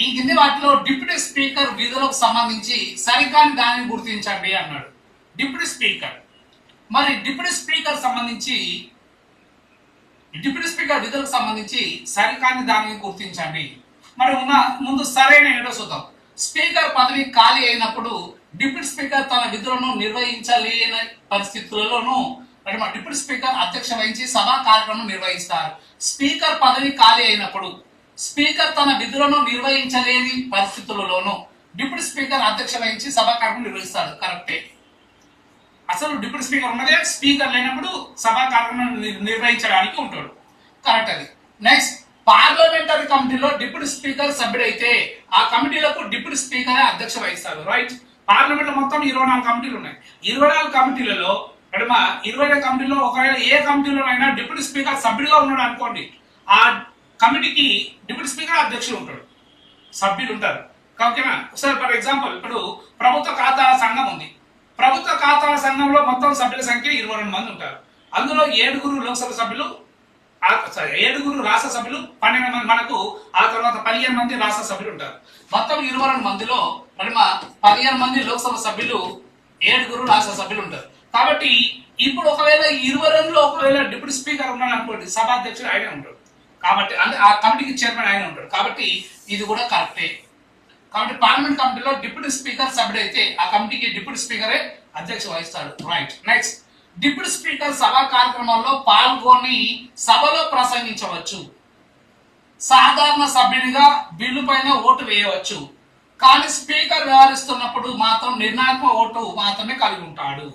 ఈ కింది వాటిలో డిప్యూటీ స్పీకర్ విధులకు సంబంధించి సరికాని దానిని గుర్తించండి అన్నాడు. డిప్యూటీ స్పీకర్ మరి డిప్యూటీ స్పీకర్ విధులకు సంబంధించి సరికాని దానిని గుర్తించండి. మరి ముందు సరైన ఏడో చూద్దాం. స్పీకర్ పదవి ఖాళీ అయినప్పుడు డిప్యూటీ స్పీకర్ తన విధులను నిర్వహించలేని పరిస్థితులలోనూ డిప్యూటీ స్పీకర్ అధ్యక్ష వహించి సభా కార్యక్రమం నిర్వహిస్తారు. స్పీకర్ పదవి ఖాళీ అయినప్పుడు స్పీకర్ తన విధులను నిర్వహించలేని పరిస్థితులలోనూ డిప్యూటీ స్పీకర్ అధ్యక్ష వహించి సభా కార్యక్రమం నిర్వహిస్తాడు. కరెక్టే. అసలు డిప్యూటీ స్పీకర్ ఉన్నదే స్పీకర్ లేనప్పుడు సభా కార్యక్రమం నిర్వహించడానికి ఉంటాడు. కరెక్ట్ అది. నెక్స్ట్, పార్లమెంటరీ కమిటీలో డిప్యూటీ స్పీకర్ సభ్యుడైతే ఆ కమిటీలకు డిప్యూటీ స్పీకర్ అధ్యక్ష వహిస్తారు. రైట్. పార్లమెంట్ లో మొత్తం 24 కమిటీలు ఉన్నాయి. 24 కమిటీలలో 20 కమిటీలో ఒకవేళ ఏ కమిటీలోనైనా డిప్యూటీ స్పీకర్ సభ్యుడిగా ఉన్నాడు అనుకోండి, ఆ కమిటీకి డిప్యూటీ స్పీకర్ అధ్యక్షుడు ఉంటాడు, సభ్యులు ఉంటారు. ఓకేనా? ఒకసారి ఫర్ ఎగ్జాంపుల్ ఇప్పుడు ప్రభుత్వ ఖాతాల సంఘం ఉంది. ప్రభుత్వ ఖాతాల సంఘంలో మొత్తం సభ్యుల సంఖ్య 22 మంది ఉంటారు. అందులో 7 లోక్సభ సభ్యులు, 7 రాష్ట్ర సభ్యులు, 12 మంది మనకు ఆ తర్వాత 15 మంది రాష్ట్ర సభ్యులు ఉంటారు. మొత్తం 22 మందిలో 15 మంది లోక్సభ సభ్యులు, 7 రాష్ట్ర సభ్యులు ఉంటారు. కాబట్టి ఇప్పుడు ఒకవేళ 22లో ఒకవేళ డిప్యూటీ స్పీకర్ ఉన్నాడు అనుకోండి, సభాధ్యక్షుడు ఆయనే ఉంటాడు. కాబట్టి అంటే ఆ కమిటీకి చైర్మన్ ఆయన ఉంటాడు. కాబట్టి ఇది కూడా కరెక్టే. కాబట్టి పార్లమెంట్ కమిటీలో డిప్యూటీ స్పీకర్ సభ్యుడైతే ఆ కమిటీకి డిప్యూటీ స్పీకరే అధ్యక్ష వహిస్తాడు. రైట్. నెక్స్ట్, డిప్యూటీ స్పీకర్ సభా కార్యక్రమాల్లో పాల్గొని సభలో ప్రసంగించవచ్చు. సాధారణ సభ్యునిగా బిల్లు పైన ఓటు వేయవచ్చు. కానీ స్పీకర్ వ్యవహరిస్తున్నప్పుడు మాత్రం నిర్ణయాత్మక ఓటు మాత్రమే కలిగి ఉంటాడు.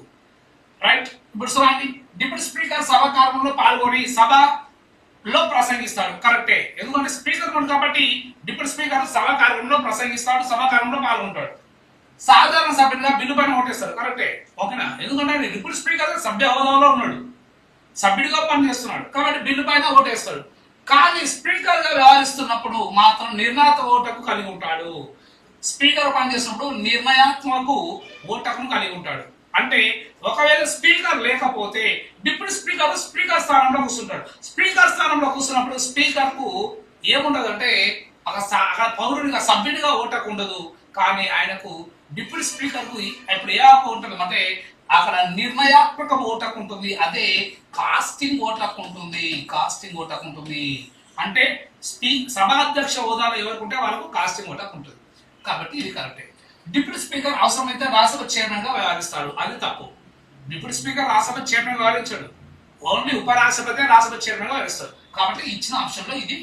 రైట్. ఇప్పుడు చూడండి, డిప్యూటీ స్పీకర్ సభా కార్యక్రమంలో పాల్గొని సభలో ప్రసంగిస్తాడు. కరెక్టే. ఎందుకంటే స్పీకర్ ఉన్నాడు కాబట్టి డిప్యూటీ స్పీకర్ సభా కార్యక్రమంలో ప్రసంగిస్తాడు, సభా కార్యక్రమంలో పాల్గొంటాడు. సాధారణ సభ్యుడిగా బిల్లు పైన ఓటేస్తాడు. కరెక్టే. ఓకేనా? ఎందుకంటే డిప్యూటీ స్పీకర్ సభ్య హోదాలో ఉన్నాడు, సభ్యుడిగా పనిచేస్తున్నాడు కాబట్టి బిల్లు పైన ఓటేస్తాడు. కానీ స్పీకర్ గా వ్యవహరిస్తున్నప్పుడు మాత్రం నిర్ణయాత్మక ఓటకు కలిగి ఉంటాడు. స్పీకర్ పనిచేసినప్పుడు నిర్ణయాత్మక ఓటకును కలిగి ఉంటాడు. అంటే ఒకవేళ స్పీకర్ లేకపోతే డిప్యూటీ స్పీకర్ స్థానంలో కూర్చుంటాడు. స్పీకర్ స్థానంలో కూర్చున్నప్పుడు స్పీకర్ కు ఏముండదు అంటే అక్కడ పౌరునిగా సభ్యుడిగా ఓటకు ఉండదు. కానీ ఆయనకు డిప్యూటీ స్పీకర్ కు ఇప్పుడు ఏ హక్కు ఉంటుంది అంటే అక్కడ నిర్ణయాత్మక ఓటకు ఉంటుంది. అదే కాస్టింగ్ ఓటకు ఉంటుంది. అంటే సభాధ్యక్ష హోదాలో ఎవరికి ఉంటే వాళ్ళకు కాస్టింగ్ ఓటకు ఉంటుంది. కాబట్టి ఇది కరెక్టే. డిప్యూటీ స్పీకర్ అవసరమైతే రాజ్యసభ చైర్మన్ గా వ్యవహరిస్తాడు. అది తప్పు. డిప్యూటీ స్పీకర్ రాజ్యసభ చైర్మన్ వ్యవహరించాడు. ఓన్లీ ఉపరాష్ట్రపతి రాజ్యసభ చైర్మన్ గా వ్యవహరిస్తాడు. కాబట్టి ఇచ్చిన ఆప్షన్ లో ఇది